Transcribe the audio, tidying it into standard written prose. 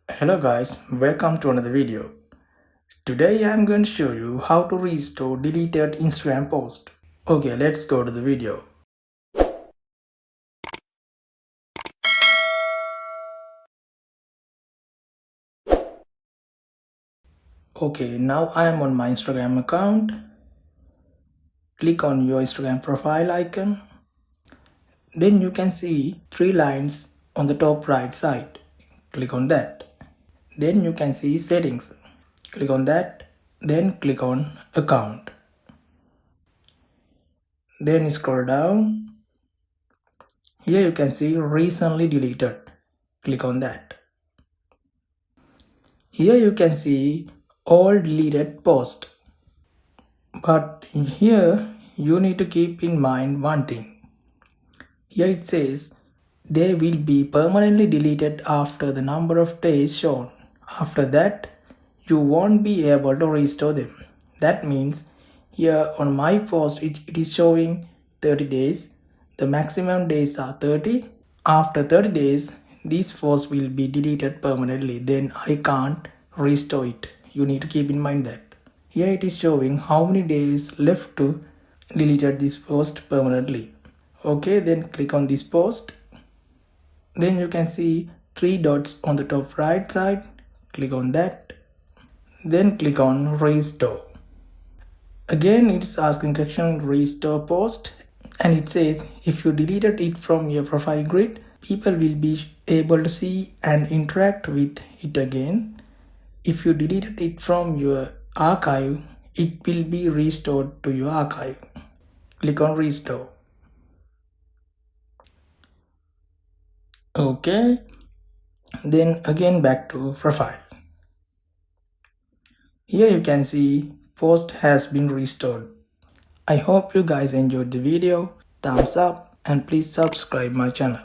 Hello guys, welcome to another video. Today I am going to show you how to restore deleted Instagram post. Okay, let's go to the video. Okay, now I am on my Instagram account. Click on your Instagram profile icon. Then you can see three lines on the top right side. Click on that. Then you can see settings. Click on that. Then click on account. Then scroll down. Here you can see recently deleted. Click on that. Here you can see all deleted posts. But here you need to keep in mind one thing. Here it says they will be permanently deleted after the number of days shown. After that, you won't be able to restore them. That means here on my post it is showing 30 days. The maximum days are 30. After 30 days, this post will be deleted permanently. Then I can't restore it. You need to keep in mind that. Here it is showing how many days left to delete this post permanently. Okay, then click on this post. Then you can see three dots on the top right side. Click on that. Then click on restore. Again it's asking question restore post, and it says if you deleted it from your profile grid, people will be able to see and interact with it again. If you deleted it from your archive, it will be restored to your archive. Click on restore. Okay, then again back to profile. Here you can see post has been restored. I hope you guys enjoyed the video. Thumbs up and please subscribe my channel.